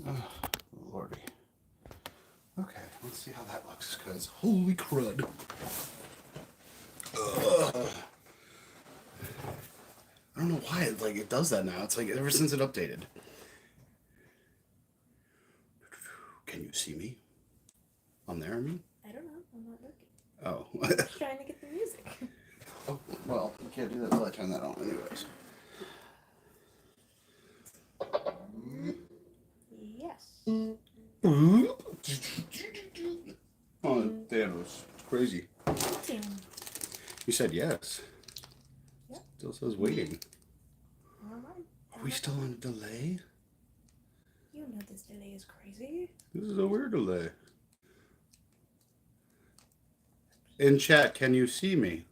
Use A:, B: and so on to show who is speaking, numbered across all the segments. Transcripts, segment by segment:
A: Oh, lordy. Okay, let's see how that looks, because holy crud. I don't know why it does that now. It's like ever since it updated. Can you see me? On there, I mean?
B: I don't know. I'm not looking.
A: Oh.
B: I'm just trying to get the music.
A: Oh, well, you can't do that until I turn that on anyways.
B: Yes.
A: Oh, damn, it's crazy.
B: Waiting.
A: You said yes.
B: Yep.
A: Still says waiting.
B: Alright.
A: Are we still on a delay?
B: You know this delay is crazy.
A: This is a weird delay. In chat, can you see me?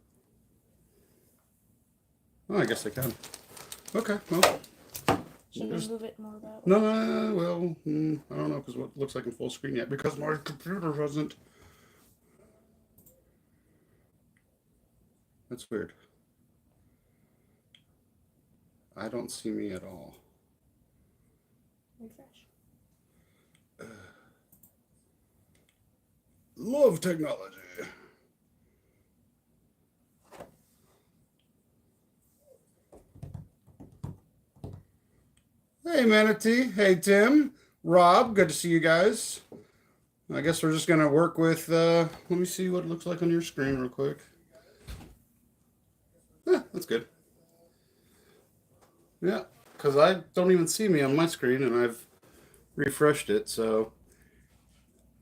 A: Oh, I guess I can. Okay, well.
B: Should we move it more that way?
A: No, well, I don't know, because what looks like in full screen yet, because my computer hasn't. That's weird. I don't see me at all.
B: Refresh.
A: Love technology. Hey, Manatee. Hey, Tim. Rob, good to see you guys. I guess we're just going to work with, let me see what it looks like on your screen real quick. That's good. Yeah, because I don't even see me on my screen, and I've refreshed it, so.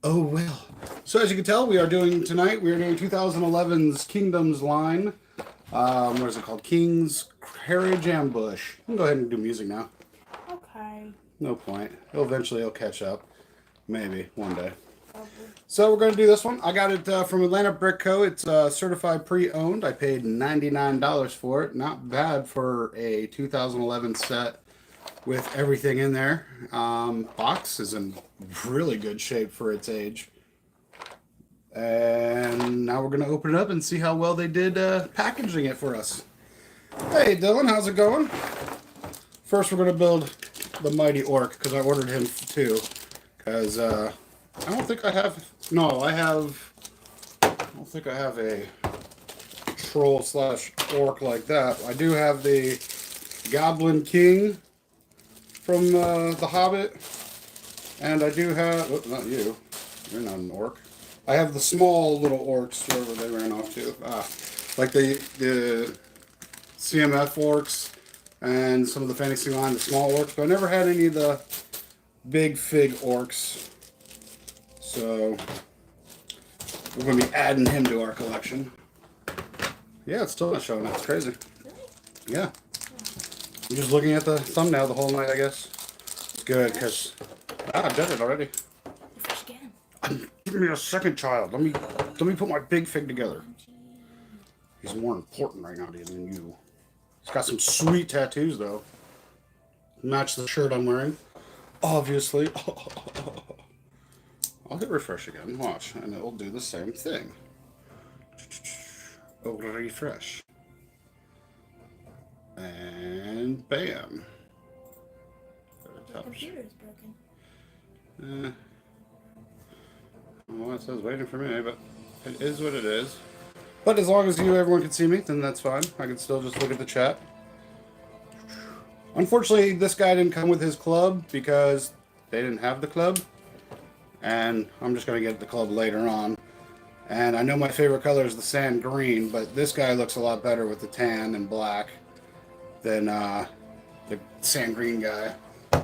A: Oh, well. So as you can tell, we are doing 2011's Kingdoms line. What is it called? King's Carriage Ambush. You can go ahead and do music now.
B: Okay.
A: No point. Eventually he'll catch up. Maybe one day.
B: Probably.
A: So we're going to do this one. I got it from Atlanta Brick Co. It's certified pre-owned. I paid $99 for it. Not bad for a 2011 set with everything in there. Box is in really good shape for its age. And now we're going to open it up and see how well they did packaging it for us. Hey, Dylan, how's it going? First, we're going to build the Mighty Orc, because I ordered him too. Because I don't think I have... No, I don't think I have a troll / orc like that. I do have the Goblin King from The Hobbit. And I do have... Oh, not you. You're not an orc. I have the small little orcs, wherever they ran off to. Like the CMF orcs and some of the Fantasy line, the small orcs. But I never had any of the big fig orcs. So we're going to be adding him to our collection. Yeah, it's still not showing up. It's crazy.
B: Really?
A: Yeah. I'm just looking at the thumbnail the whole night, I guess. It's good, because... I did it already.
B: Refresh again.
A: Give me a second, child. Let me put my big fig together. He's more important right now than you. He's got some sweet tattoos, though. Match the shirt I'm wearing. Obviously. I'll hit refresh again. Watch. And it'll do the same thing. Oh, refresh. And bam.
B: The computer is broken.
A: Well, it says waiting for me, but it is what it is. But as long as everyone can see me, then that's fine. I can still just look at the chat. Unfortunately, this guy didn't come with his club because they didn't have the club. And I'm just going to get the club later on. And I know my favorite color is the sand green, but this guy looks a lot better with the tan and black than the sand green guy.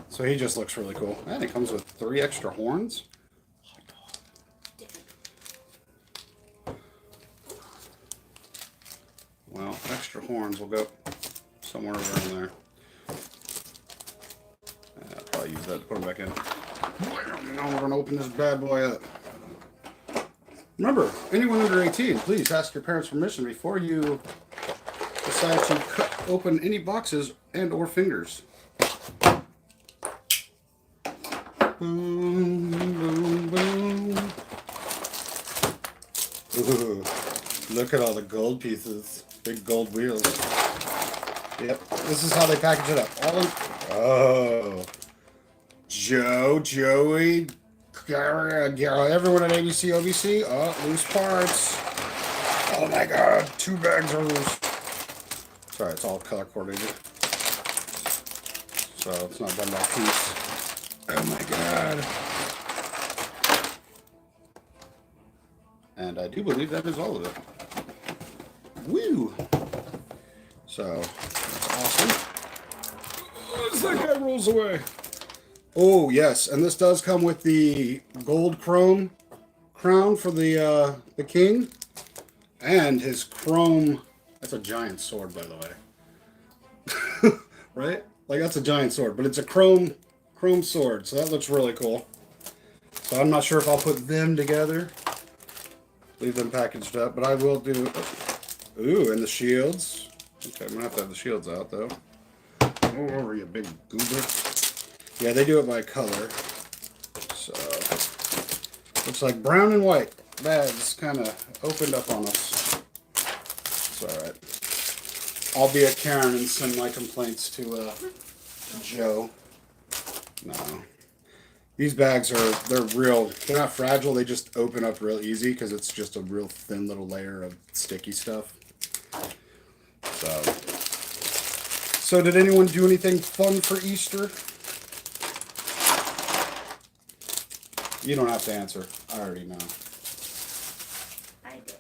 A: So he just looks really cool. And it comes with 3 extra horns. Well, extra horns will go somewhere around there. I'll probably use that to put them back in. Now we're going to open this bad boy up. Remember, anyone under 18, please ask your parents' permission before you decide to cut open any boxes and or fingers. Boom, boom, boom. Ooh, look at all the gold pieces. Big gold wheels. Yep, this is how they package it up. Oh, Joe, Joey, everyone at ABC, OBC. Oh, loose parts. Oh my god, 2 bags are loose. Sorry, it's all color coordinated. So it's not done by piece. Oh my god. And I do believe that is all of it. Woo! So, that's awesome. As that guy rolls away. Oh, yes, and this does come with the gold chrome crown for the king. And his chrome... That's a giant sword, by the way. Right? Like, that's a giant sword, but it's a chrome sword, so that looks really cool. So I'm not sure if I'll put them together. Leave them packaged up, but I will do... Ooh, and the shields. Okay, I'm going to have the shields out, though. Oh, over you big goober. Yeah, they do it by color. So, looks like brown and white. Bags kind of opened up on us. It's alright. I'll be at Karen and send my complaints to Joe. No. These bags they're real, they're not fragile, they just open up real easy because it's just a real thin little layer of sticky stuff. So did anyone do anything fun for Easter? You don't have to answer. I already know.
B: I did.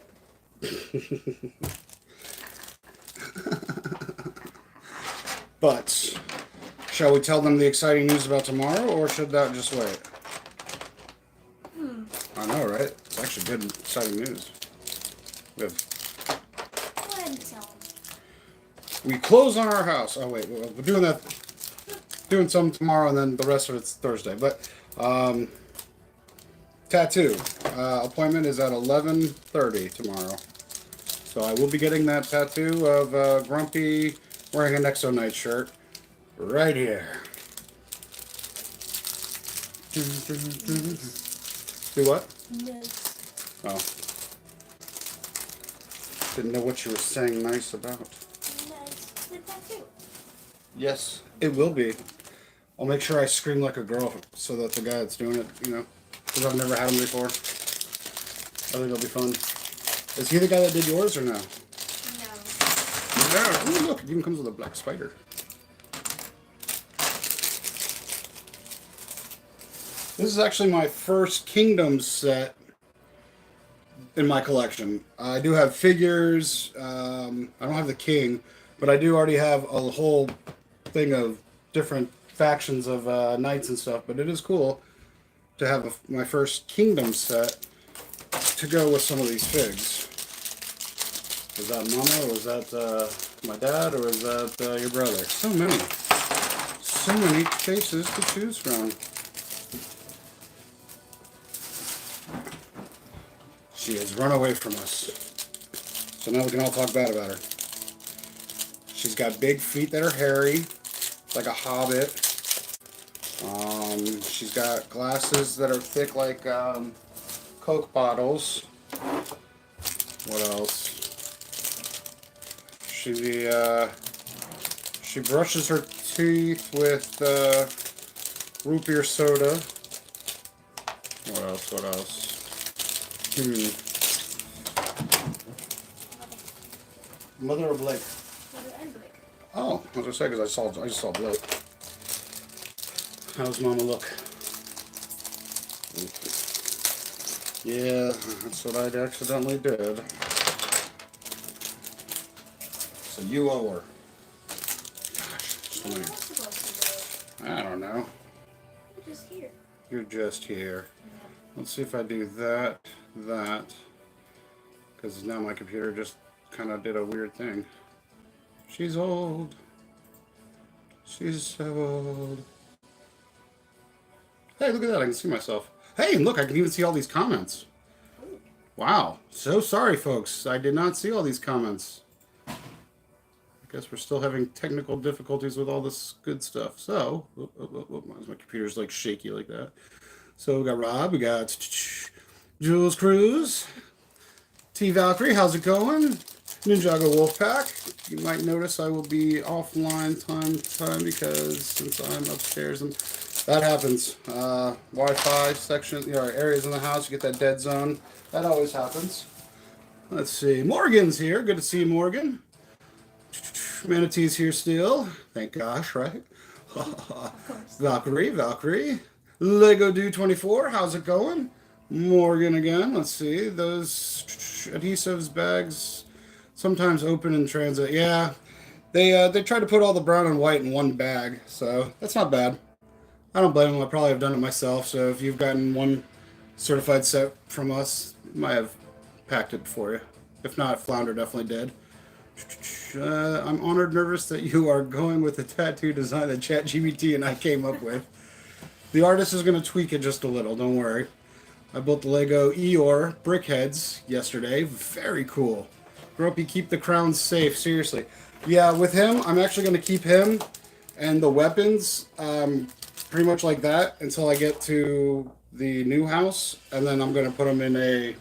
A: But, shall we tell them the exciting news about tomorrow, or should that just wait? I know, right? It's actually good, exciting news.
B: Go ahead and tell them.
A: We close on our house. Oh, wait, we're doing that. Doing some tomorrow, and then the rest of it's Thursday. But, tattoo. Appointment is at 11:30 tomorrow. So I will be getting that tattoo of Grumpy wearing a Nexo Night shirt right here. Do what?
B: Nice.
A: Oh. Didn't know what you were saying nice about.
B: Nice. The tattoo.
A: Yes, it will be. I'll make sure I scream like a girl so that the guy that's doing it, you know, because I've never had him before. I think it'll be fun. Is he the guy that did yours or no?
B: No.
A: Yeah. Ooh, look, it even comes with a black spider. This is actually my first Kingdom set in my collection. I do have figures. I don't have the king, but I do already have a whole thing of different factions of knights and stuff. But it is cool to have my first Kingdom set to go with some of these figs. Was that Mama, or was that my dad, or was that your brother? So many faces to choose from. She has run away from us. So now we can all talk bad about her. She's got big feet that are hairy, like a hobbit. She's got glasses that are thick like Coke bottles. What else? She brushes her teeth with root beer soda. What else? Mother or Blake?
B: Mother and Blake.
A: Oh, I was gonna say because I just saw Blake. How's Mama look? Yeah, that's what I accidentally did. So you owe her. Gosh, so many. I don't know.
B: You're just here.
A: You're just here. Let's see if I do that. Because now my computer just kind of did a weird thing. She's old. She's so old. Hey, look at that. I can see myself. Hey, look, I can even see all these comments. Wow. So sorry, folks. I did not see all these comments. I guess we're still having technical difficulties with all this good stuff. So, my computer's like shaky like that. So we got Rob, we got Jules Cruz, T Valkyrie, how's it going? Ninjago Wolfpack. You might notice I will be offline time to time because since I'm upstairs and That happens. Wi-Fi section, you know, areas in the house, you get that dead zone. That always happens. Let's see. Morgan's here. Good to see you, Morgan. Manatee's here still. Thank gosh, right? Valkyrie. Lego Dude 24. How's it going? Morgan again. Let's see. Those adhesives bags sometimes open in transit. Yeah. They try to put all the brown and white in one bag, so that's not bad. I don't blame them. I probably have done it myself. So if you've gotten one certified set from us, I might have packed it for you. If not, Flounder definitely did. I'm honored, nervous that you are going with the tattoo design that ChatGPT and I came up with. The artist is going to tweak it just a little. Don't worry. I built the Lego Eeyore brickheads yesterday. Very cool. Grumpy, keep the crown safe. Seriously. Yeah, with him, I'm actually going to keep him and the weapons pretty much like that until I get to the new house, and then I'm going to put them in a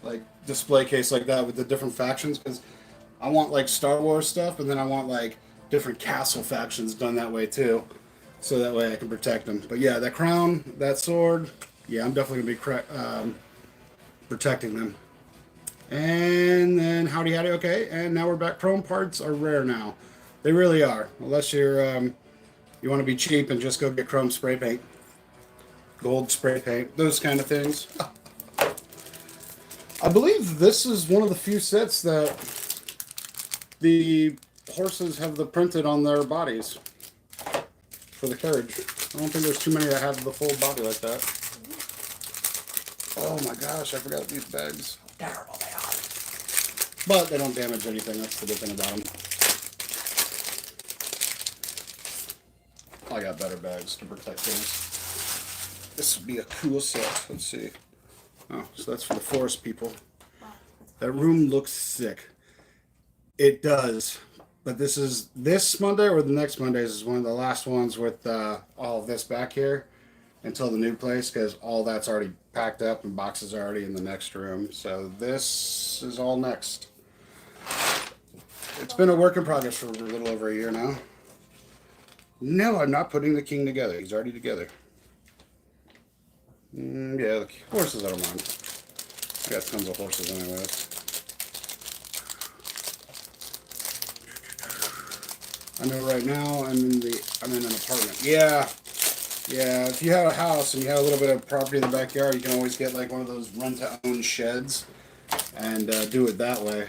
A: like display case like that with the different factions, because I want like Star Wars stuff, and then I want like different castle factions done that way too, so that way I can protect them. But yeah, that crown, that sword, yeah, I'm definitely going to be protecting them. And then howdy. Okay, and now we're back. Chrome parts are rare now. They really are, unless you're you want to be cheap and just go get chrome spray paint, gold spray paint, those kind of things. I believe this is one of the few sets that the horses have the printed on their bodies for the carriage. I don't think there's too many that have the full body like that. Oh my gosh, I forgot these bags. How terrible they are. But they don't damage anything. That's the good thing about them. I got better bags to protect things. This would be a cool set. Let's see. Oh, so that's for the forest people. That room looks sick. It does. But this Monday or the next Monday is one of the last ones with all of this back here until the new place, because all that's already packed up and boxes are already in the next room. So this is all next. It's been a work in progress for a little over a year now. No, I'm not putting the king together. He's already together. Yeah, the horses I don't mind. I got tons of horses anyways. I know right now I'm in an apartment. Yeah. If you have a house and you have a little bit of property in the backyard, you can always get like one of those rent-to-own sheds and do it that way.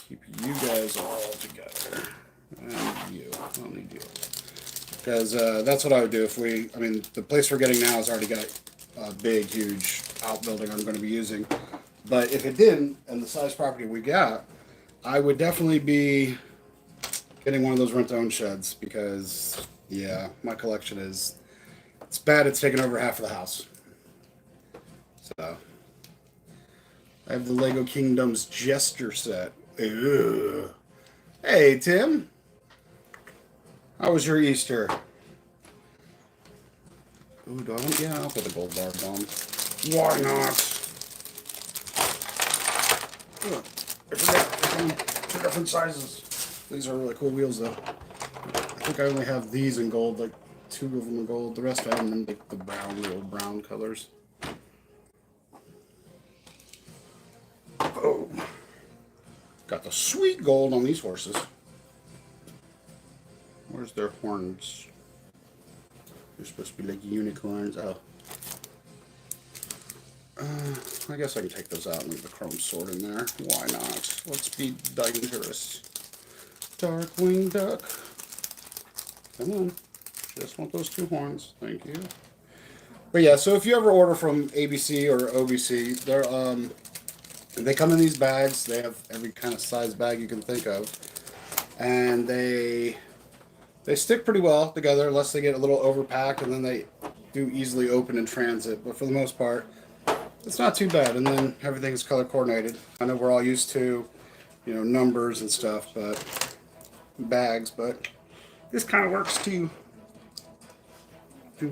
A: Keep you guys all together. And you. I don't need you. Because that's what I would do if the place we're getting now has already got a big, huge outbuilding I'm going to be using. But if it didn't, and the size property we got, I would definitely be getting one of those rent-to-own sheds, because, yeah, my collection it's bad. It's taken over half of the house. So, I have the Lego Kingdoms Jester set. Ugh. Hey, Tim. How was your Easter? Ooh, do I want? Yeah, I'll put the gold bar on. Why not? Ugh, I forgot. Two different sizes. These are really cool wheels, though. I think I only have these in gold, like 2 of them in gold. The rest I have them in like the real brown colors. Oh, got the sweet gold on these horses. Where's their horns? They're supposed to be like unicorns. Oh. I guess I can take those out and leave the chrome sword in there. Why not? Let's be dangerous. Darkwing Duck. Come on. Just want those 2 horns. Thank you. But yeah, so if you ever order from ABC or OBC, they come in these bags. They have every kind of size bag you can think of. And they stick pretty well together, unless they get a little overpacked, and then they do easily open in transit. But for the most part, it's not too bad. And then everything is color coordinated. I know we're all used to, numbers and stuff, but bags. But this kind of works too. So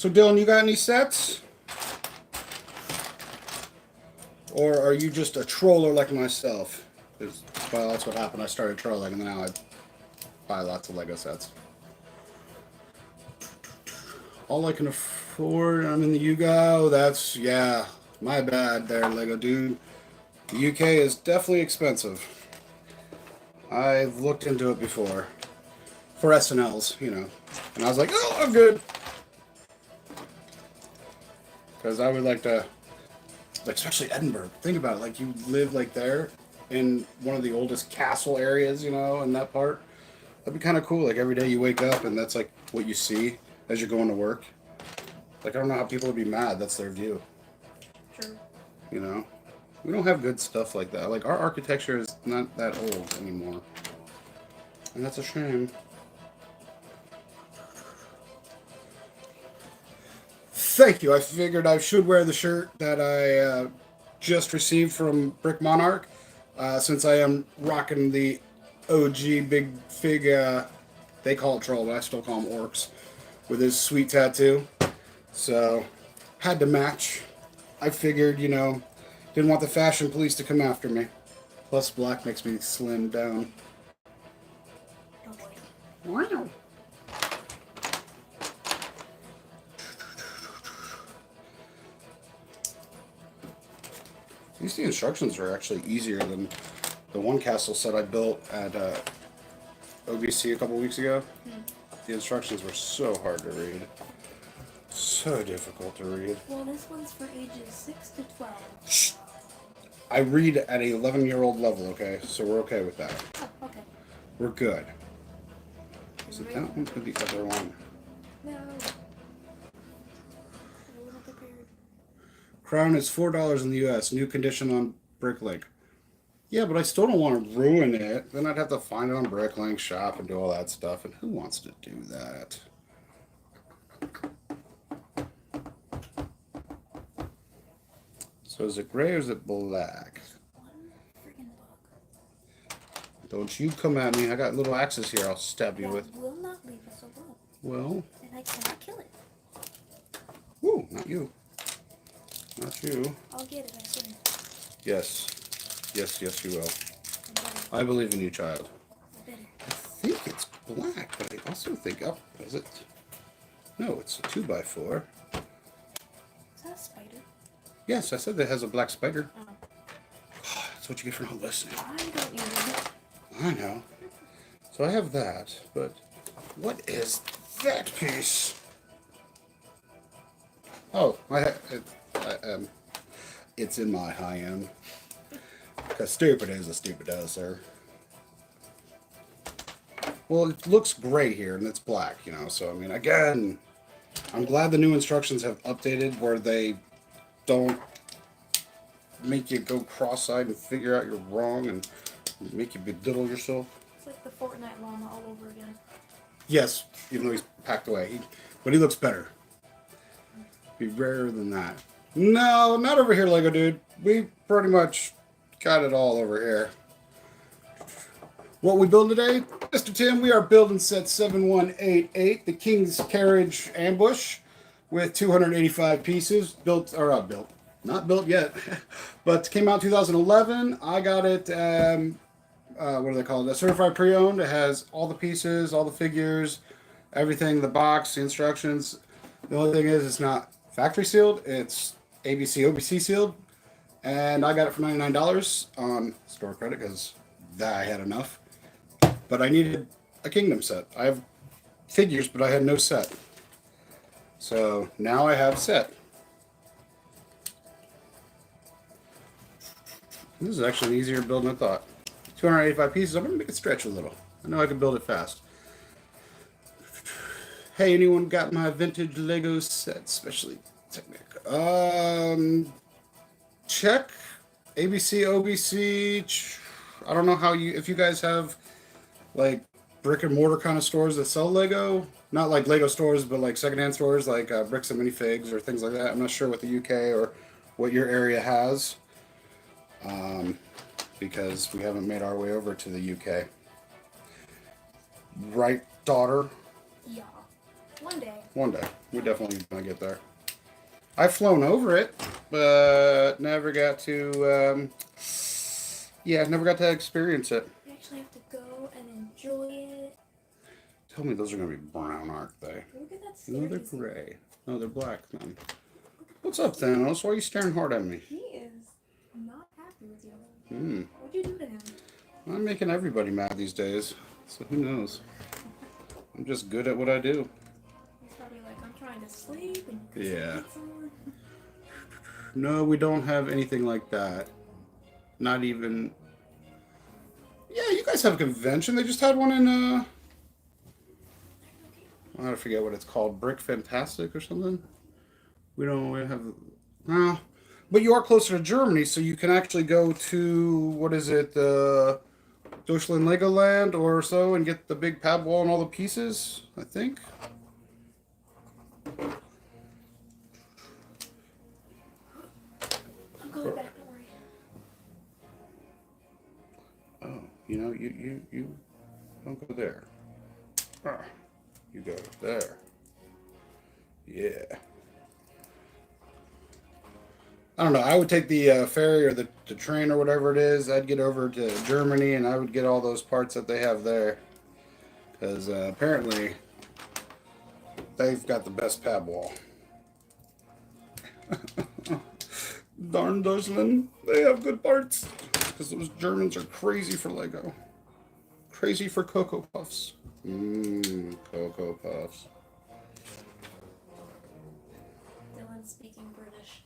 A: Dylan, you got any sets? Or are you just a troller like myself? Well, that's what happened. I started trolling, and now buy lots of Lego sets. All I can afford, I'm in the UK. That's, yeah, my bad there, Lego dude. The UK is definitely expensive. I've looked into it before. For SNLs, you know. And I was like, oh, I'm good. Because I would like to, like, especially Edinburgh. Think about it. Like, you live, like, there in one of the oldest castle areas, you know, in that part. That'd be kind of cool. Like, every day you wake up and that's, like, what you see as you're going to work. Like, I don't know how people would be mad. That's their view.
B: True.
A: You know? We don't have good stuff like that. Like, our architecture is not that old anymore. And that's a shame. Thank you. I figured I should wear the shirt that I just received from Brick Monarch. Since I am rocking the OG Big Fig, they call it troll, but I still call him orcs, with his sweet tattoo. So, had to match. I figured, you know, didn't want the fashion police to come after me. Plus, black makes me slim down.
B: Oh boy.
A: Wow. These the instructions are actually easier than the one castle set I built at OBC a couple weeks ago. The instructions were so hard to read. So difficult to read.
B: Well, this one's for ages 6 to 12.
A: Shh. I read at an 11-year-old level, okay? So we're okay with that.
B: Oh, okay.
A: We're good. Is it that one or the other one?
B: No. I wasn't prepared.
A: Crown is $4 in the US. New condition on Bricklink. Yeah, but I still don't want to ruin it. Then I'd have to find it on Bricklink, shop, and do all that stuff. And who wants to do that? So is it gray or is it black?
B: One freaking bug.
A: Don't you come at me. I got little axes here I'll stab you
B: That
A: with.
B: will not leave us alone.
A: Well,
B: And I cannot kill it.
A: whoo, not you. Not you.
B: I'll get it, I swear.
A: Yes. Yes, yes, you will.
B: I'm better.
A: I believe in you, child.
B: I'm better.
A: I think it's black, but I also think, oh, is it? No, it's a 2x4.
B: Is that a spider?
A: Yes, I said that has a black spider.
B: Oh.
A: That's what you get for not listening.
B: I don't either.
A: I know. So I have that, but what is that piece? Oh, it's in my high end. Because stupid is a stupid does, sir. Well, it looks gray here, and it's black, you know. So, I mean, again, I'm glad the new instructions have updated where they don't make you go cross-eyed and figure out you're wrong and make you belittle yourself.
B: It's like the Fortnite llama all over again.
A: Yes, even though he's packed away. But he looks better. Be rarer than that. No, not over here, Lego dude. We pretty much got it all over here. What we building today? Mr. Tim, we are building set 7188, the King's Carriage Ambush, with 285 pieces. Not built yet, but came out 2011. I got it, what do they call it? A certified pre-owned. It has all the pieces, all the figures, everything, the box, the instructions. The only thing is it's not factory sealed. It's ABC, OBC sealed. And I got it for $99 on store credit because I had enough. But I needed a Kingdom set. I have figures, but I had no set. So now I have set. This is actually an easier build than I thought. 285 pieces. I'm going to make it stretch a little. I know I can build it fast. Hey, anyone got my vintage Lego set, especially Technic? Check ABC, OBC. I don't know how if you guys have like brick and mortar kind of stores that sell Lego, not like Lego stores, but like secondhand stores like Bricks and Minifigs or things like that. I'm not sure what the UK or what your area has, because we haven't made our way over to the UK. Right, daughter?
B: Yeah. One day.
A: One day. We're definitely gonna get there. I've flown over it, but never got to, never got to experience it.
B: You actually have to go and enjoy it.
A: tell me those are going to be brown, aren't they?
B: Look at that
A: No, they're
B: scary
A: gray. No, they're black, then. What's up, Thanos? Why are you staring hard at me?
B: He is not happy with you.
A: Hmm.
B: What'd you do to him?
A: I'm making everybody mad these days, so who knows? I'm just good at what I do.
B: He's probably like, I'm trying to sleep and
A: Yeah. No, we don't have anything like that. Not even... Yeah, you guys have a convention. They just had one in, I don't forget what it's called. Brick Fantastic or something? We don't have... No. But you are closer to Germany, so you can actually go to, what is it, Deutschland Legoland or so, and get the big pad wall and all the pieces, I think.
B: I'm going back, don't worry.
A: Oh, you know, you don't go there. Ah, you go there. Yeah. I don't know. I would take the ferry or the train or whatever it is. I'd get over to Germany and I would get all those parts that they have there. Because apparently they've got the best pad wall. Darn Deutschland. They have good parts. Because those Germans are crazy for Lego. Crazy for Cocoa Puffs. Mmm, Cocoa Puffs.
B: Dylan's speaking British.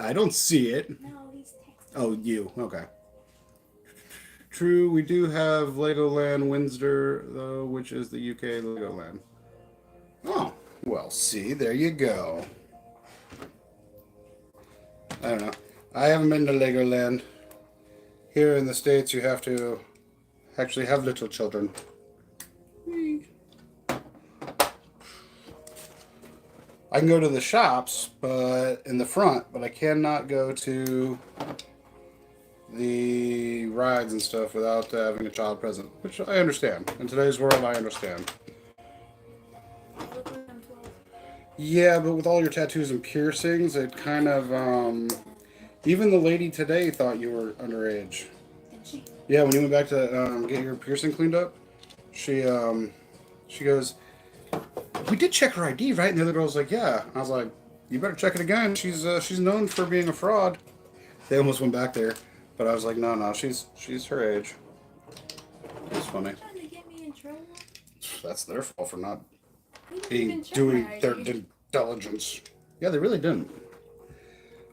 A: I don't see it.
B: No, he's texting.
A: Oh, you. Okay. True, we do have Legoland Windsor, though, which is the UK Legoland. Oh, well, see, there you go. I don't know. I haven't been to Legoland. Here in the States, you have to actually have little children. Whee. I can go to the shops, but in the front, but I cannot go to the rides and stuff without having a child present, which I understand. In today's world, I understand.
B: Look like I'm 12.
A: Yeah, but with all your tattoos and piercings, it kind of, even the lady today thought you were underage.
B: Did she?
A: Yeah, when you went back to get your piercing cleaned up, she goes, we did check her ID, right? And the other girl was like, yeah. I was like, you better check it again. She's known for being a fraud. They almost went back there, but I was like, no, she's her age. It's funny.
B: Trying to get me in trouble?
A: That's their fault for not
B: They didn't
A: being
B: even check
A: doing
B: my
A: their
B: ID.
A: due diligence. Yeah, they really didn't.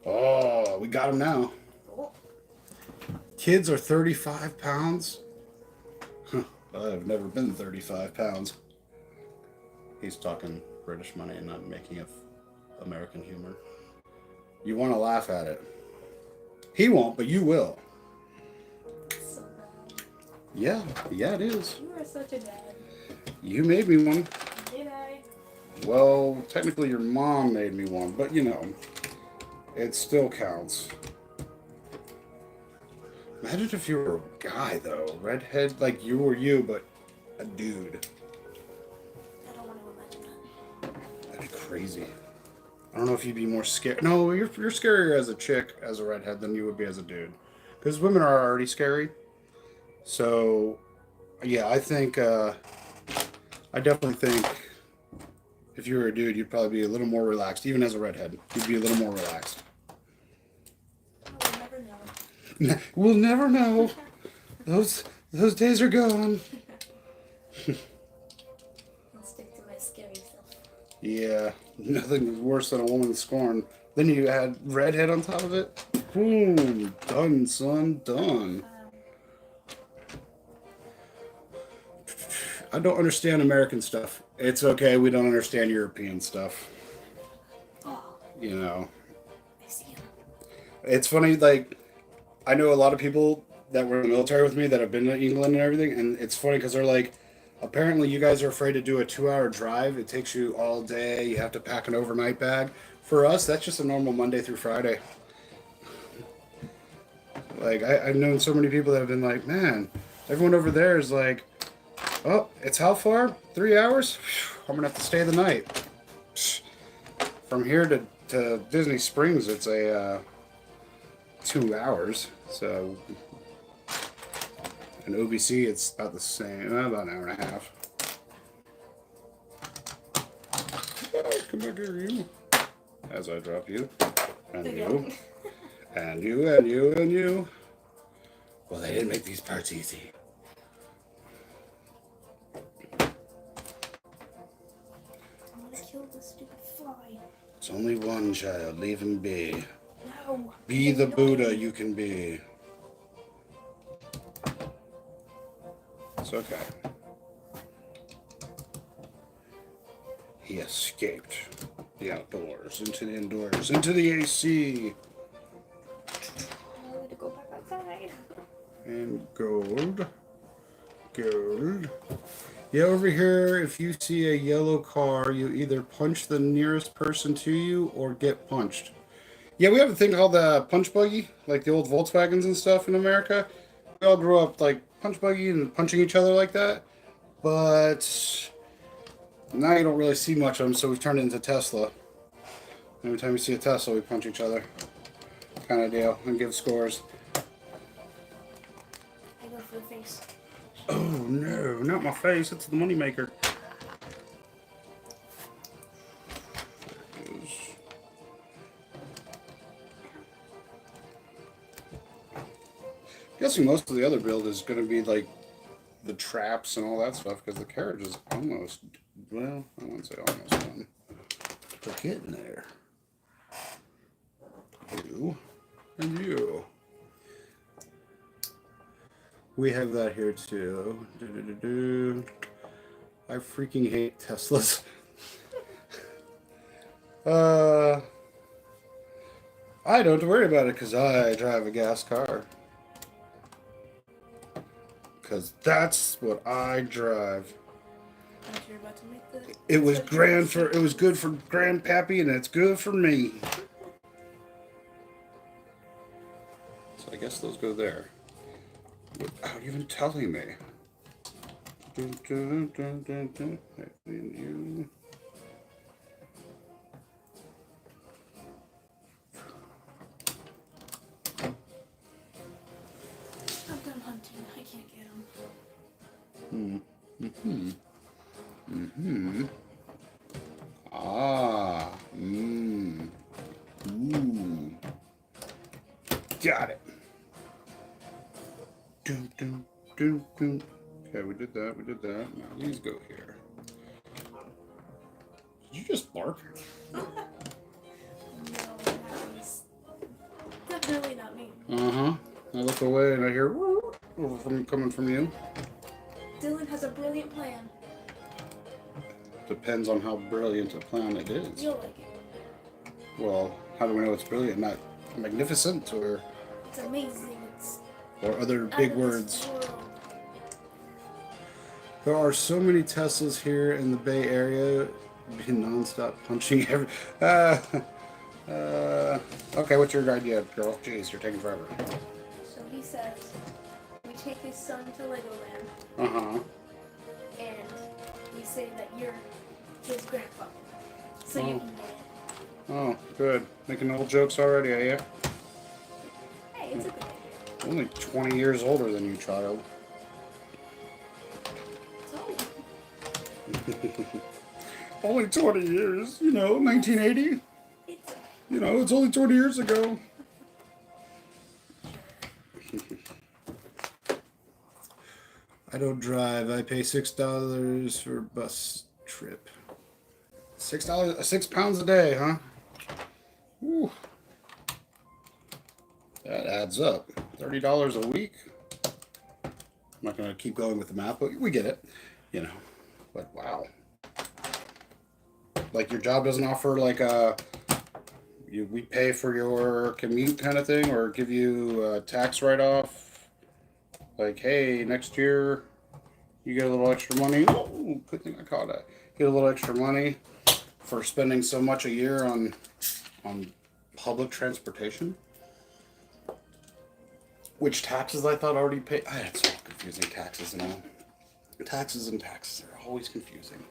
A: Oh, we got them now.
B: Oh,
A: Kids are 35 pounds. Huh, I've never been 35 pounds. He's talking British money and not making it American humor. You want to laugh at it. He won't, but you will.
B: so bad.
A: Yeah, it is.
B: You are such a dad.
A: You made me one.
B: Did I?
A: Well, technically your mom made me one, but you know, it still counts. Imagine if you were a guy, though. Redhead, like you were you, but a dude.
B: I don't want to imagine that.
A: That'd be crazy. I don't know if you'd be more scared. No, you're scarier as a chick, as a redhead, than you would be as a dude. Because women are already scary. So, yeah, I think, I definitely think if you were a dude, you'd probably be a little more relaxed. Even as a redhead, you'd be a little more relaxed.
B: I will never know.
A: We'll never know. Those days are gone.
B: I'll stick to my scary self.
A: Yeah, nothing worse than a woman scorned. Then you add redhead on top of it. Boom, done, son, done. I don't understand American stuff. It's okay, we don't understand European stuff.
B: Oh,
A: You know,
B: I see him.
A: it's funny, like, I know a lot of people that were in the military with me that have been to England and everything, and it's funny because they're like, apparently you guys are afraid to do a 2-hour drive. It takes you all day. You have to pack an overnight bag. For us, that's just a normal Monday through Friday. Like, I've known so many people that have been like, man, everyone over there is like, oh, it's how far? 3 hours? I'm going to have to stay the night. From here to Disney Springs, it's a 2 hours. So, And OVC, it's about the same, about an hour and a half. Oh, come back here, you. As I drop you. And you. And you, and you, and you. Well, they didn't make these parts easy.
B: I'm gonna kill this stupid fly.
A: It's only one, child. Leave him be.
B: No.
A: Be the Buddha you can be. It's okay. He escaped the outdoors, into the indoors, into the AC.
B: I want to go back outside.
A: And gold. Gold. Yeah, over here, if you see a yellow car, you either punch the nearest person to you or get punched. Yeah, we have a thing called the punch buggy, like the old Volkswagens and stuff in America. We all grew up like punch buggy and punching each other like that. But now you don't really see much of them, so we've turned it into Tesla. Every time we see a Tesla, we punch each other. Kind of deal, and give scores.
B: I go for the face.
A: Oh no, not my face, it's the moneymaker. Guessing most of the other build is going to be like the traps and all that stuff, because the carriage is almost, well, I wouldn't say almost done. We're getting there. You and you. We have that here too. I freaking hate Teslas. I don't worry about it because I drive a gas car. Because that's what I drive.
B: You're about to make the
A: It was it was good for Grandpappy, and it's good for me. So I guess those go there. Without even telling me. Dun, dun, dun, dun, dun. And you.
B: I'm done hunting. I can't get them.
A: Ah. Ooh. Got it. Dun, dun, dun, dun. Okay, we did that. Now these go here. Did you just bark?
B: No, that was definitely not me.
A: Uh-huh. I look away and I hear coming from you.
B: Dylan has a brilliant plan.
A: Depends on how brilliant a plan it is.
B: You'll like it.
A: Well, how do we know it's brilliant? Not magnificent or
B: It's amazing. It's
A: other
B: out
A: big
B: of this
A: words.
B: world.
A: There are so many Teslas here in the Bay Area. Being non-stop punching every. Okay, what's your idea, girl? Jeez, you're taking forever.
B: So he says, we take his son to Legoland,
A: Uh-huh.
B: and we say that you're his grandpa. So you can get it.
A: Oh, good. Making old jokes already, are you?
B: Hey, it's a good idea.
A: Only 20 years older than you, child.
B: So,
A: Only 20 years, 1980.
B: it's
A: It's only 20 years ago. I don't drive. I pay $6 for a bus trip. $6, £6 a day, huh? Whew. That adds up. $30 a week. I'm not gonna keep going with the math, but we get it. But wow. Like your job doesn't offer like we pay for your commute kind of thing, or give you a tax write-off. Like, hey, next year you get a little extra money. Oh, good thing I caught it. Get a little extra money for spending so much a year on public transportation. Which taxes I thought already paid. It's all confusing, taxes and all. Taxes are always confusing.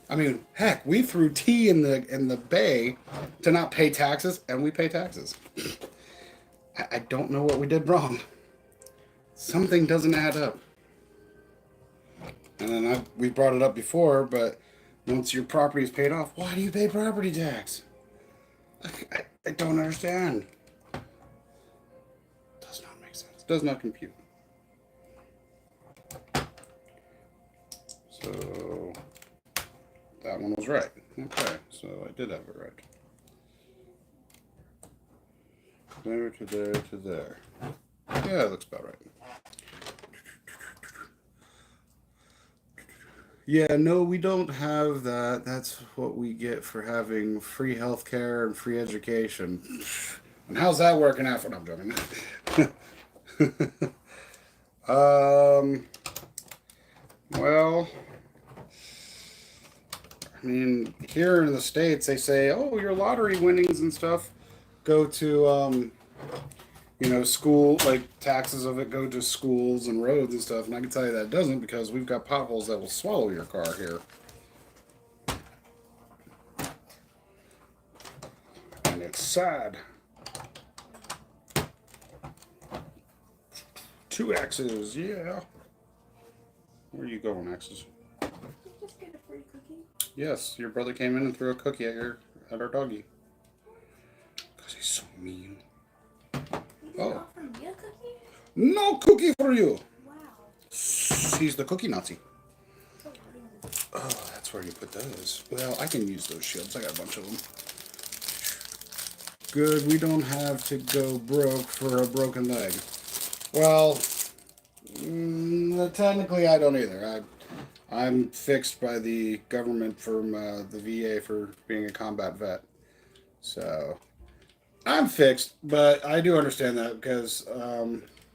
A: I mean, heck, we threw tea in the bay to not pay taxes, and we pay taxes. I don't know what we did wrong. Something doesn't add up. And then we brought it up before, but once your property is paid off, why do you pay property tax? I don't understand. Does not make sense. Does not compute. So that one was right. Okay, so I did have it right. There to there to there. Yeah, it looks about right. Yeah, no, we don't have that. That's what we get for having free health care and free education. And how's that working out for them, joking? Well, I mean, here in the States, they say, oh, your lottery winnings and stuff go to, school, like taxes of it go to schools and roads and stuff. And I can tell you that it doesn't because we've got potholes that will swallow your car here. And it's sad. 2 X's, yeah. Where are you going, X's?
B: Just get a free cookie.
A: Yes, your brother came in and threw a cookie at our doggy. Because he's so mean.
B: You didn't offer me a cookie?
A: No cookie for you.
B: Wow.
A: He's the cookie Nazi.
B: So rude.
A: Oh, that's where you put those. Well, I can use those shields. I got a bunch of them. Good, we don't have to go broke for a broken leg. Well, technically I don't either. I'm fixed by the government from the VA for being a combat vet. So, I'm fixed, but I do understand that because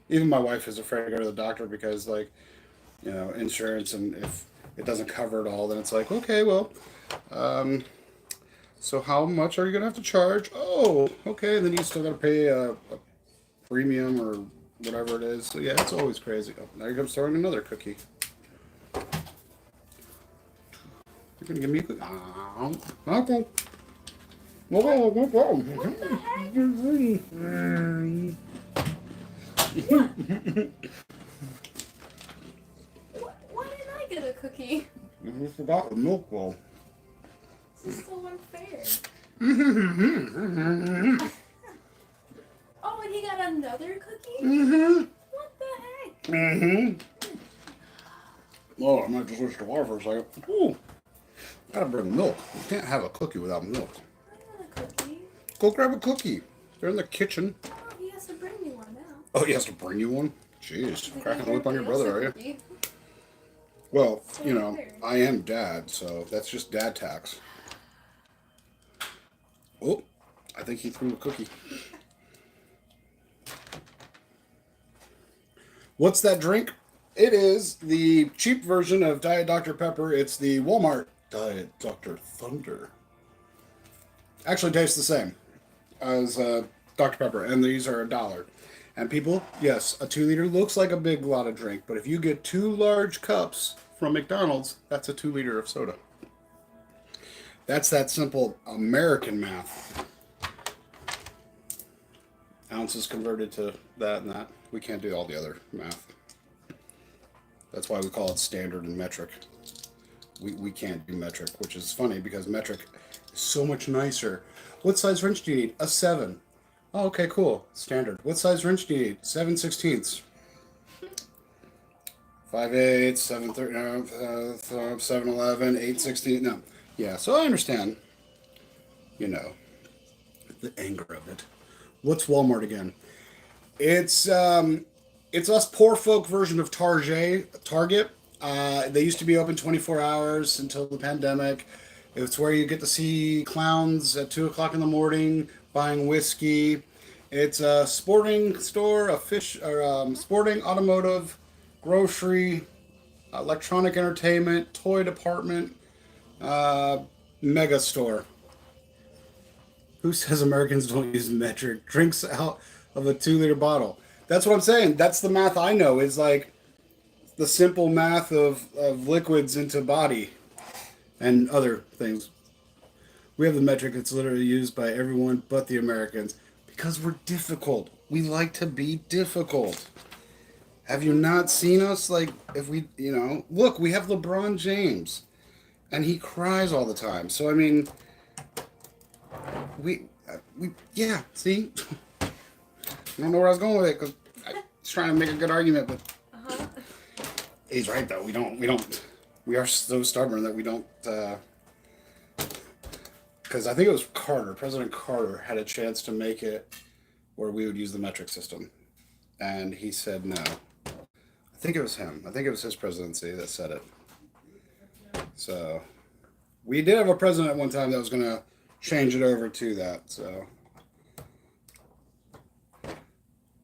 A: even my wife is afraid to go to the doctor because, like, insurance, and if it doesn't cover it all, then it's like, okay, well, so how much are you going to have to charge? Oh, okay, and then you still got to pay a premium or whatever it is. So, yeah, it's always crazy. Oh, now you're going to start another cookie. You're going to give me a cookie? Okay.
B: What the heck? Why didn't I get a cookie?
A: You forgot the milk bowl.
B: This is so unfair. Oh, and he got another cookie? What the heck?
A: Oh, I might just switch to water for a second. Ooh, gotta bring milk. You can't have a cookie without milk.
B: I want a cookie.
A: Go grab a cookie. They're in the kitchen.
B: Oh, he has to bring me one now.
A: Oh, he has to bring you one? Jeez, cracking the whip on your brother, are you?
B: Cookie.
A: Well,
B: So unfair.
A: I am dad, so that's just dad tax. Oh, I think he threw a cookie. What's that drink? It is the cheap version of Diet Dr. Pepper. It's the Walmart Diet Dr. Thunder. Actually tastes the same as Dr. Pepper, and these are $1. And people, yes, a 2-liter looks like a big lot of drink, but if you get 2 large cups from McDonald's, that's a 2-liter of soda. That's that simple American math. Ounces converted to that and that. We can't do all the other math. That's why we call it standard and metric. We can't do metric, which is funny because metric is so much nicer. What size wrench do you need? A 7. Oh, okay, cool. Standard. What size wrench do you need? 7/16. 5/8, 7/30, 7/11, 8/16. No. Yeah, so I understand, the anger of it. What's Walmart again? It's us poor folk version of Target. They used to be open 24 hours until the pandemic. It's where you get to see clowns at 2 o'clock in the morning buying whiskey. It's a sporting store, sporting, automotive, grocery, electronic entertainment, toy department, mega store. Who says Americans don't use metric? Drinks out of a 2-liter bottle. That's what I'm saying. That's the math I know. Is like the simple math of liquids into body and other things. We have the metric that's literally used by everyone but the Americans because we're difficult. We like to be difficult. Have you not seen us? Like, if we, look, we have LeBron James, and he cries all the time. So I mean, yeah. See, I don't know where I was going with it because I was trying to make a good argument, but he's right though. We are so stubborn that we don't. Because I think it was Carter, President Carter, had a chance to make it where we would use the metric system, and he said no. I think it was him. I think it was his presidency that said it. So we did have a president at one time that was going to change it over to that. So,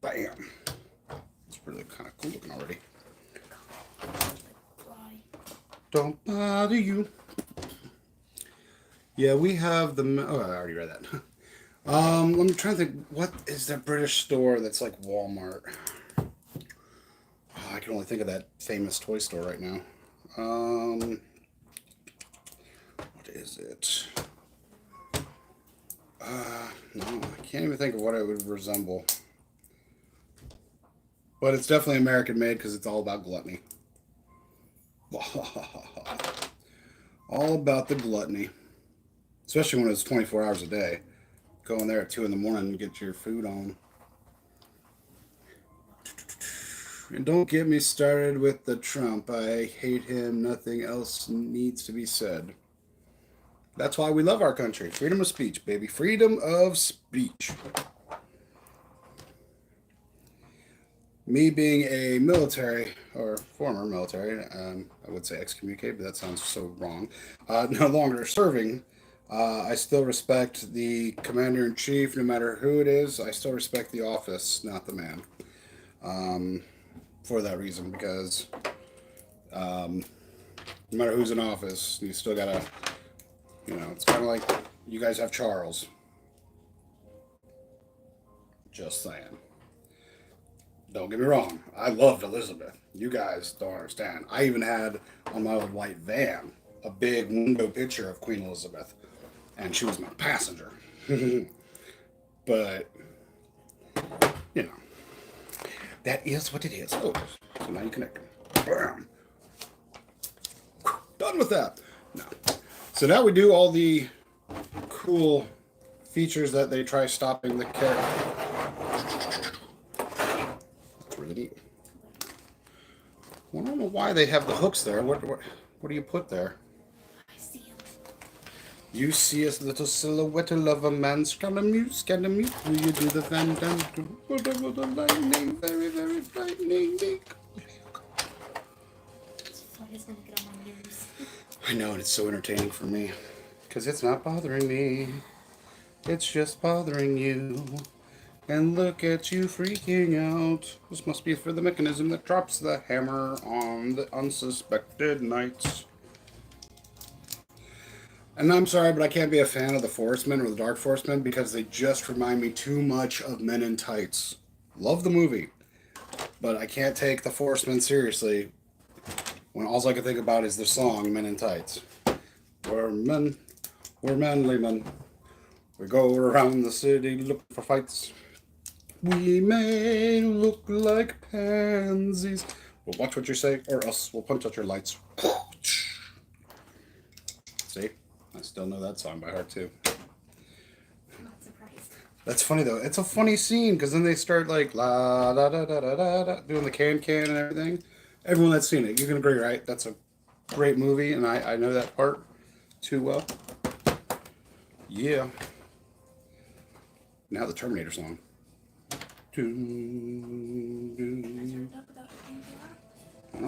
A: bam. It's really kind of cool looking already. Don't bother you. Yeah, we have the. Oh, I already read that. I'm trying to think. What is the British store that's like Walmart? Oh, I can only think of that famous toy store right now. What is it? No, I can't even think of what it would resemble. But it's definitely American made because it's all about gluttony. All about the gluttony. Especially when it's 24 hours a day. Go in there at 2 in the morning and get your food on. And don't get me started with the Trump. I hate him. Nothing else needs to be said. That's why we love our country. Freedom of speech, baby. Freedom of speech. Me being a military, or former military, I would say excommunicated, but that sounds so wrong. No longer serving. I still respect the commander-in-chief, no matter who it is. I still respect the office, not the man. For that reason, because no matter who's in office, you still gotta, it's kind of like you guys have Charles. Just saying. Don't get me wrong, I loved Elizabeth. You guys don't understand. I even had on my old white van a big window picture of Queen Elizabeth, and she was my passenger. But, that is what it is. Oh, so now you connect them. Bam. Done with that. No. So now we do all the cool features that they try stopping the character. That's really neat. Well, I don't know why they have the hooks there. What do you put there?
B: I see him.
A: You see a little silhouette of a man. Scalamute. Will you do the Van Damme? Whatever the lightning, very, very frightening.
B: This flight is gonna get on my nerves.
A: I know, and it's so entertaining for me. Because it's not bothering me. It's just bothering you. And look at you freaking out. This must be for the mechanism that drops the hammer on the unsuspected knights. And I'm sorry, but I can't be a fan of the Forestmen or the Dark Forestmen because they just remind me too much of Men in Tights. Love the movie, but I can't take the Forestmen seriously when all I can think about is the song Men in Tights. We're men, we're manly men. We go around the city looking for fights. We may look like pansies. Well, watch what you say, or else we'll punch out your lights. See? I still know that song by heart, too.
B: I'm not surprised.
A: That's funny, though. It's a funny scene, because then they start, like, la da da da da da da, doing the can and everything. Everyone that's seen it, you can agree, right? That's a great movie, and I know that part too well. Yeah. Now the Terminator song. I don't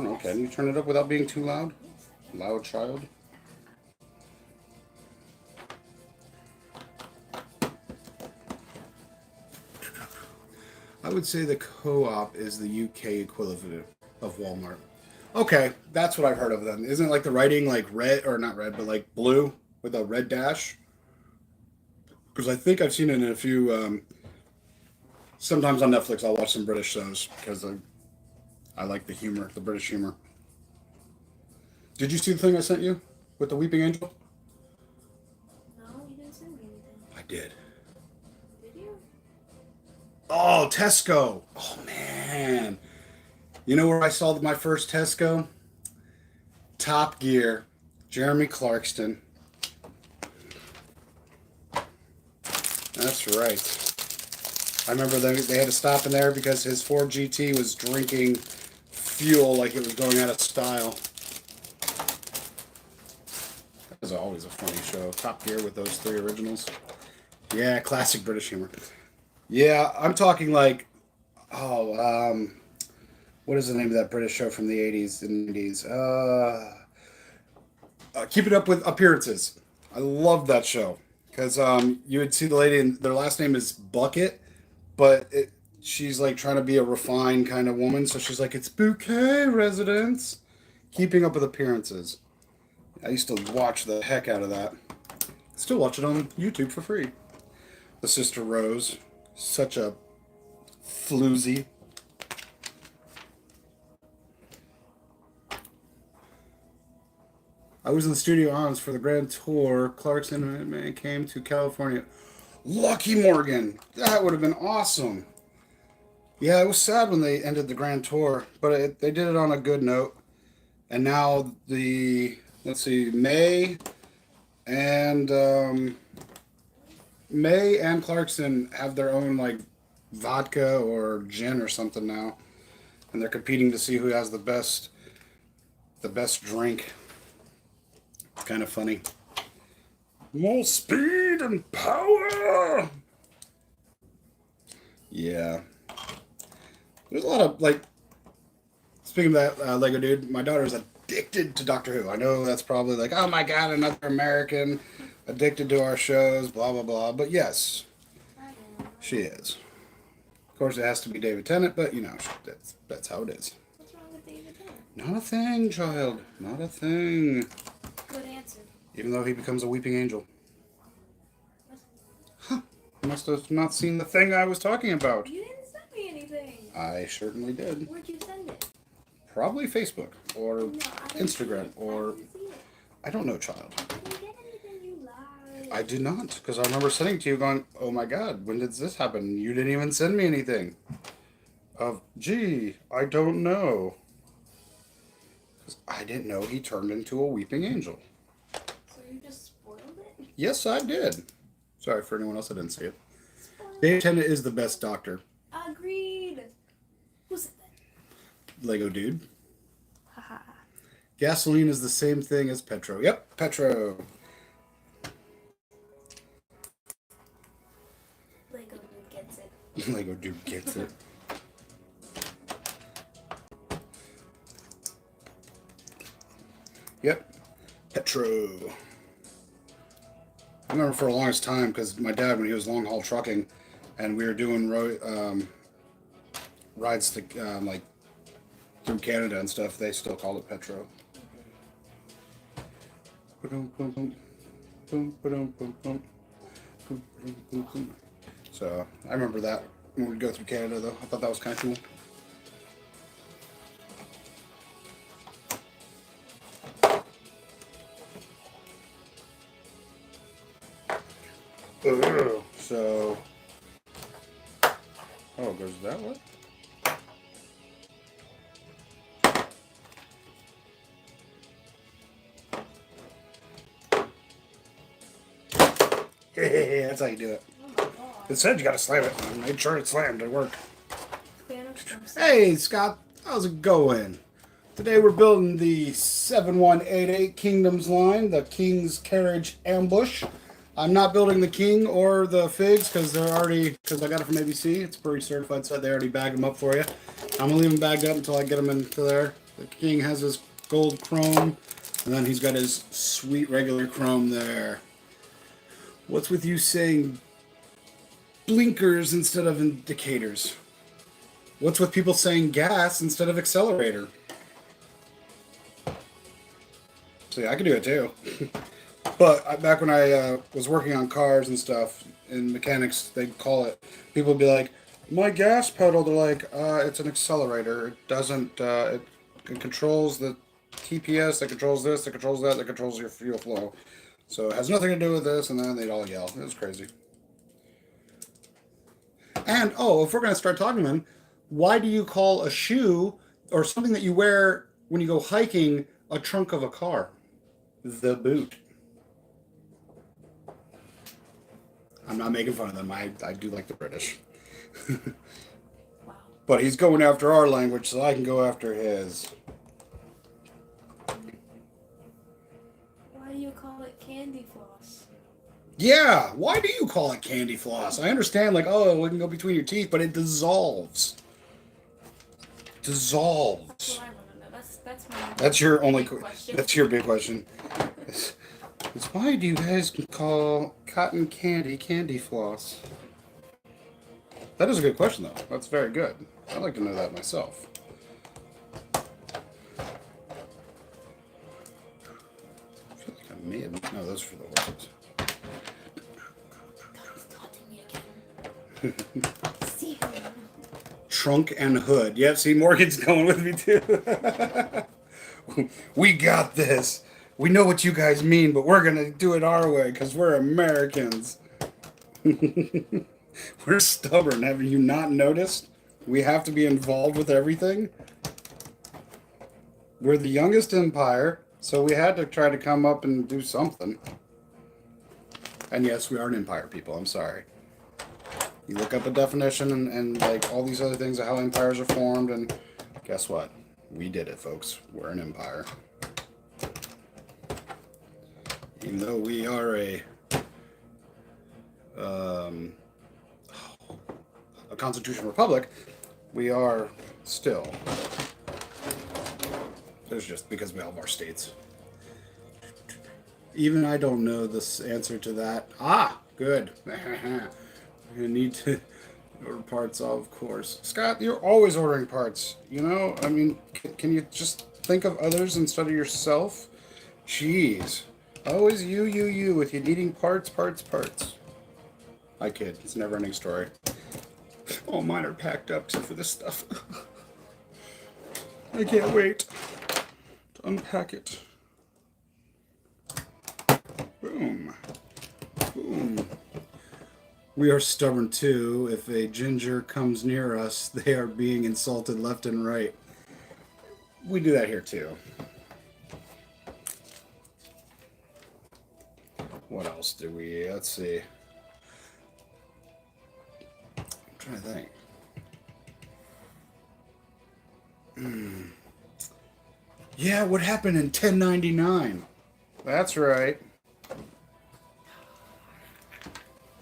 A: know, can you turn it up without being too loud? Loud child? I would say the Co-op is the UK equivalent of Walmart. Okay, that's what I've heard of them. Isn't it like the writing like red, or not red, but like blue with a red dash? Because I think I've seen it in a few... sometimes on Netflix I'll watch some British shows because I like the humor, the British humor. Did you see the thing I sent you with the Weeping Angel?
B: No, you didn't send me anything.
A: I did.
B: Did you?
A: Oh, Tesco. Oh, man. You know where I saw my first Tesco? Top Gear. Jeremy Clarkston. That's right. I remember they had to stop in there because his Ford GT was drinking fuel like it was going out of style. That was always a funny show. Top Gear with those three originals. Yeah, classic British humor. Yeah, I'm talking like, what is the name of that British show from the 80s and 90s? Keep It Up with Appearances. I love that show because you would see the lady, and their last name is Bucket, but she's like trying to be a refined kind of woman, so she's like, it's Bouquet Residence. Keeping Up with Appearances. I used to watch the heck out of that. Still watch it on YouTube for free. The Sister Rose. Such a floozy. I was in the studio honest for the grand tour. Clarkson and man came to California. Lucky Morgan. That would have been awesome. Yeah, it was sad when they ended the grand tour, but they did it on a good note. And now let's see, and May and Clarkson have their own like vodka or gin or something now, and they're competing to see who has the best drink. It's kind of funny. More speed and power. Yeah, there's a lot of like. Speaking of that, Lego dude, my daughter's addicted to Doctor Who. I know that's probably like, oh my god, another American addicted to our shows, blah blah blah. But yes, she is. Of course, it has to be David Tennant, but you know that's how it is.
B: What's wrong with David Tennant?
A: Not a thing, child. Not a thing.
B: Good answer.
A: Even though he becomes a weeping angel. Huh. You must have not seen the thing I was talking about.
B: You didn't send me anything.
A: I certainly did.
B: Where'd you send it?
A: Probably Facebook or
B: No, I didn't
A: Instagram
B: see it.
A: or...
B: I didn't see it.
A: I don't know, child.
B: I didn't get anything, you lied.
A: I did not, because I remember sending to you going, oh my god, when did this happen? You didn't even send me anything. Gee, I don't know. Because I didn't know he turned into a weeping angel.
B: So you just spoiled it?
A: Yes, I did. Sorry for anyone else that didn't see it. David Tennant is the best doctor.
B: Agreed. Who said that?
A: Lego dude.
B: Haha.
A: Gasoline is the same thing as Petro. Yep, Petro.
B: Lego dude gets it.
A: Lego dude gets it. Yep, Petro. I remember for the longest time because my dad, when he was long haul trucking, and we were doing rides to like through Canada and stuff, they still call it Petro. So I remember that when we'd go through Canada, though. I thought that was kind of cool. So, oh, goes that way? That's how you do it.
B: Oh my god.
A: It said you gotta slam it. I made sure it slammed. It worked.
B: Thanos
A: Hey, Scott. How's it going? Today we're building the 7188 Kingdoms line, the King's Carriage Ambush. I'm not building the King or the Figs because I got it from ABC. It's a pretty certified set. They already bagged them up for you. I'm gonna leave them bagged up until I get them into there. The King has his gold chrome, and then he's got his sweet regular chrome there. What's with you saying blinkers instead of indicators? What's with people saying gas instead of accelerator? See, I can do it too. But back when I was working on cars and stuff, in mechanics, they'd call it, people would be like, my gas pedal, they're like, it's an accelerator. It doesn't, it controls the TPS, that controls this, that controls that controls your fuel flow. So it has nothing to do with this, and then they'd all yell. It was crazy. And, oh, if we're going to start talking then, why do you call a shoe Or something that you wear when you go hiking, a trunk of a car. The boot. I'm not making fun of them. I do like the British.
B: Wow.
A: But he's going after our language, so I can go after his.
B: Why do you call it candy floss?
A: Yeah, why do you call it candy floss? I understand, like, oh, it can go between your teeth, but it dissolves.
B: That's
A: Dissolves.
B: what I want to know. That's my.
A: That's your only.
B: big question.
A: That's your big question. It's why do you guys call cotton candy candy floss? That is a good question, though. That's very good. I'd like to know that myself. I feel like I may have. No, those are for the horses.
B: Taunting me again. See him.
A: Trunk and hood. Yep, see, Morgan's going with me too. We got this. We know what you guys mean, but we're gonna do it our way because we're Americans. We're stubborn. Have you not noticed? We have to be involved with everything. We're the youngest empire, so we had to try to come up and do something. And yes, we are an empire, people. I'm sorry. You look up a definition and like all these other things of how empires are formed, and guess what? We did it, folks. We're an empire. Even though we are a constitutional republic, we are still. There's just because we have our states. Even I don't know this answer to that. Ah, good. You need to order parts, of course. Scott, you're always ordering parts. You know, I mean, can you just think of others instead of yourself? Jeez. Always you with you needing parts. I kid. It's a never-ending story. All mine are packed up except for this stuff. I can't wait to unpack it. Boom. Boom. We are stubborn too. If a ginger comes near us, they are being insulted left and right. We do that here too. What else do we? Let's see. I'm trying to think. Yeah, what happened in 1099? That's right.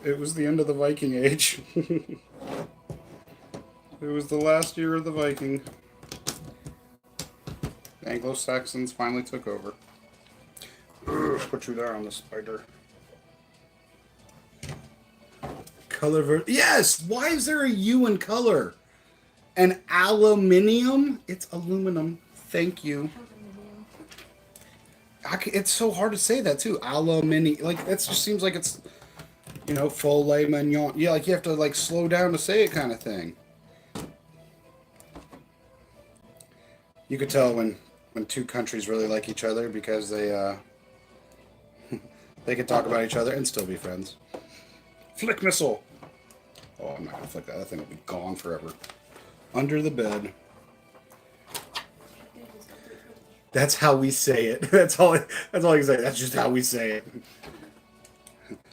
A: It was the end of the Viking Age. It was the last year of the Viking. Anglo-Saxons finally took over. Put you there on the spider. Color yes! Why is there a U in color? And aluminium? It's aluminum. Thank you. It's so hard to say that too. Aluminium. Like, it just seems like it's, you know, filet mignon. Yeah, like you have to like slow down to say it kind of thing. You could tell when two countries really like each other because they could talk about each other and still be friends. Flick missile. Oh, I'm not gonna flick that. That thing will be gone forever. Under the bed. That's how we say it. That's all I can say. That's just how we say it.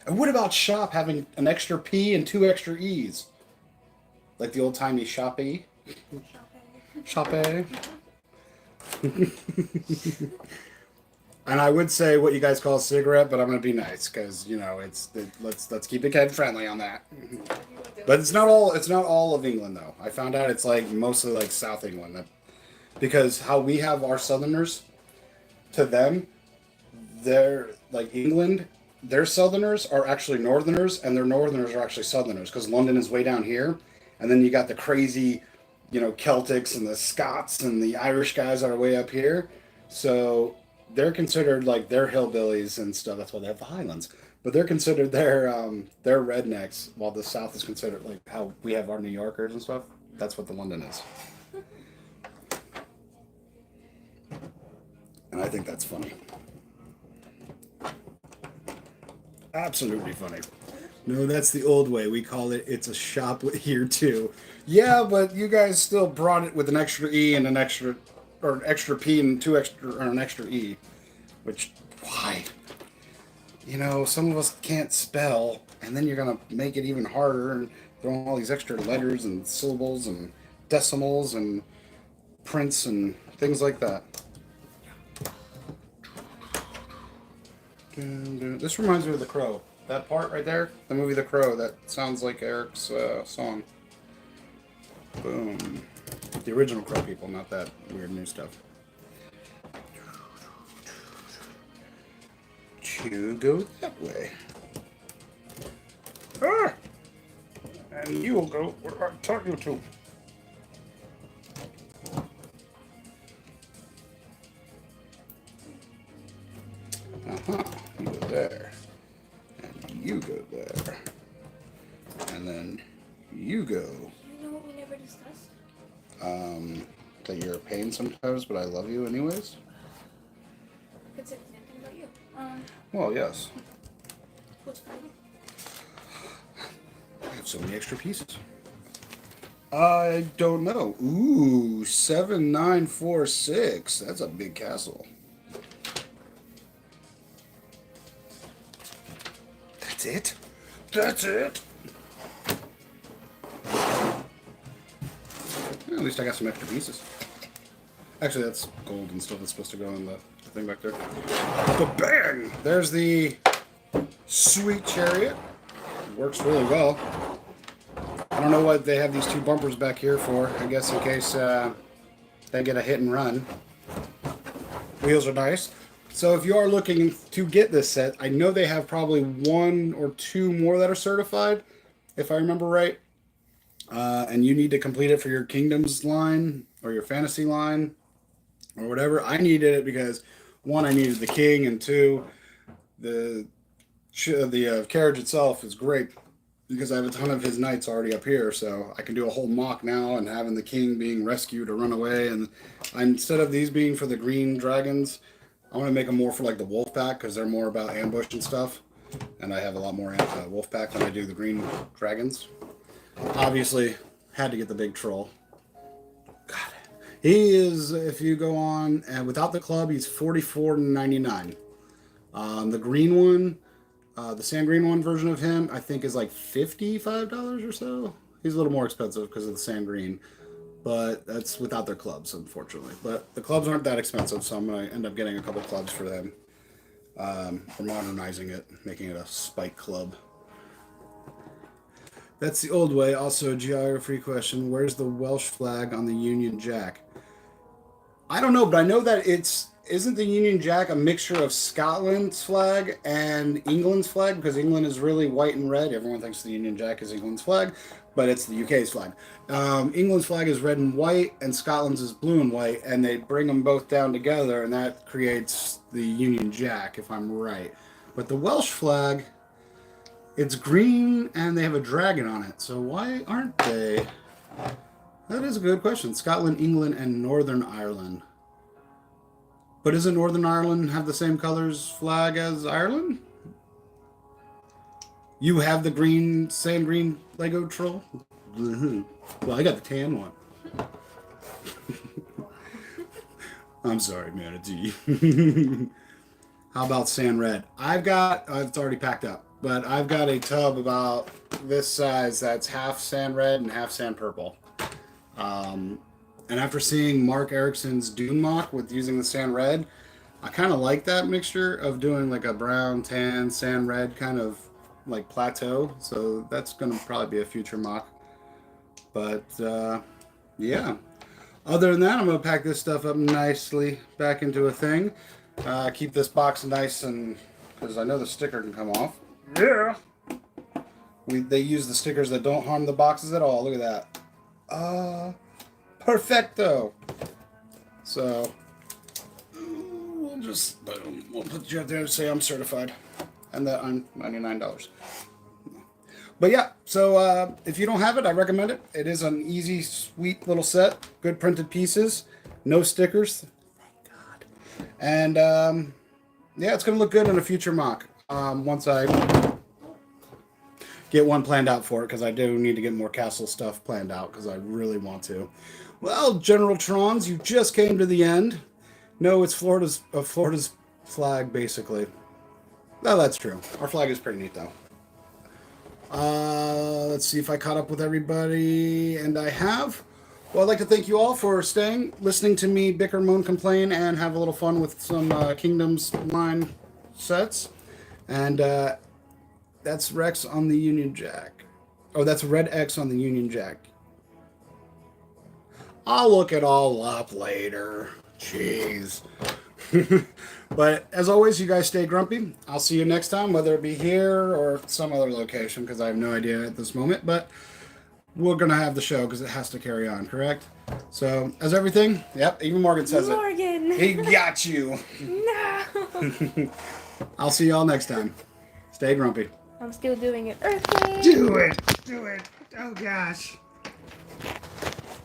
A: And what about shop having an extra P and two extra E's? Like the old timey shoppy? Shoppe. And I would say what you guys call a cigarette, but I'm gonna be nice because you know let's keep it kid friendly on that. But it's not all of England though. I found out it's like mostly like South England, because how we have our Southerners, to them, they're like England. Their Southerners are actually Northerners, and their Northerners are actually Southerners because London is way down here, and then you got the crazy, you know, Celtics and the Scots and the Irish guys that are way up here. So they're considered like they're hillbillies and stuff. That's why they have the Highlands. But they're considered their rednecks, while the South is considered like how we have our New Yorkers and stuff. That's what the London is. And I think that's funny. Absolutely funny. No, that's the old way. We call it it's a shop here too. Yeah, but you guys still brought it with an extra E and an extra, or an extra P and two extra, or an extra E. Which, why? You know, some of us can't spell, and then you're gonna make it even harder and throw in all these extra letters and syllables and decimals and prints and things like that. This reminds me of The Crow. That part right there, the movie The Crow, that sounds like Eric's song. Boom. The original Crow people, not that weird new stuff. You go that way. Ah! And you will go where I taught you to. Uh-huh. You go there. And you go there. And then you go.
B: You know what we never discussed?
A: That you're a pain sometimes, but I love you anyways?
B: I could say the same thing about you.
A: Well, yes.
B: What's funny?
A: I have so many extra pieces. I don't know. Ooh, 7946. That's a big castle. That's it? That's it? Well, at least I got some extra pieces. Actually, that's gold and stuff that's supposed to go in the thing back there. But bang! There's the sweet chariot. It works really well. I don't know what they have these two bumpers back here for. I guess in case they get a hit and run. Wheels are nice. So if you are looking to get this set, I know they have probably one or two more that are certified, if I remember right. And you need to complete it for your Kingdoms line or your Fantasy line or whatever. I needed it because, one, I needed the king, and two, the carriage itself is great because I have a ton of his knights already up here, so I can do a whole mock now and having the king being rescued or run away. And instead of these being for the green dragons, I want to make them more for like the wolf pack because they're more about ambush and stuff. And I have a lot more wolf pack than I do the green dragons. Obviously, had to get the big troll. God, he is, if you go on without the club, he's $44.99. The green one, the sand green one version of him, I think is like $55 or so. He's a little more expensive because of the sand green, but that's without their clubs, unfortunately. But the clubs aren't that expensive, so I'm going to end up getting a couple clubs for them. For modernizing it, making it a spike club. That's the old way. Also, geography question. Where's the Welsh flag on the Union Jack? I don't know, but I know that isn't the Union Jack a mixture of Scotland's flag and England's flag? Because England is really white and red. Everyone thinks the Union Jack is England's flag, but it's the UK's flag. England's flag is red and white, and Scotland's is blue and white, and they bring them both down together, and that creates the Union Jack, if I'm right. But the Welsh flag, it's green, and they have a dragon on it. So why aren't they? That is a good question. Scotland, England, and Northern Ireland. But doesn't Northern Ireland have the same colors flag as Ireland? You have the green, sand green Lego troll? Well, I got the tan one. I'm sorry, Manatee. How about sand red? It's already packed up, but I've got a tub about this size that's half sand red and half sand purple. And after seeing Mark Erickson's Dune mock with using the sand red, I kind of like that mixture of doing like a brown, tan, sand red kind of like plateau. So that's going to probably be a future mock. But yeah. Other than that, I'm going to pack this stuff up nicely back into a thing. Keep this box nice, and because I know the sticker can come off. Yeah. They use the stickers that don't harm the boxes at all. Look at that. Perfecto. So we'll put you out there and say I'm certified, and that I'm $99. But yeah, so if you don't have it, I recommend it. It is an easy, sweet little set. Good printed pieces, no stickers. Thank God. And yeah, it's gonna look good in a future mock. get one planned out for it, because I do need to get more castle stuff planned out, because I really want to. Well, General Trons, you just came to the end. No, it's Florida's flag, basically. No, that's true. Our flag is pretty neat, though. Let's see if I caught up with everybody, and I have. Well, I'd like to thank you all for staying, listening to me bicker, moan, complain, and have a little fun with some Kingdoms line sets. And that's Rex on the Union Jack. Oh, that's Red X on the Union Jack. I'll look it all up later. Jeez. But as always, you guys stay grumpy. I'll see you next time, whether it be here or some other location, because I have no idea at this moment. But we're going to have the show because it has to carry on, correct? So, as everything, yep, even Morgan says
B: Morgan.
A: it. He got you.
B: No.
A: I'll see y'all next time. Stay grumpy.
B: I'm still doing it. Earthquake.
A: Do it. Do it. Oh, gosh.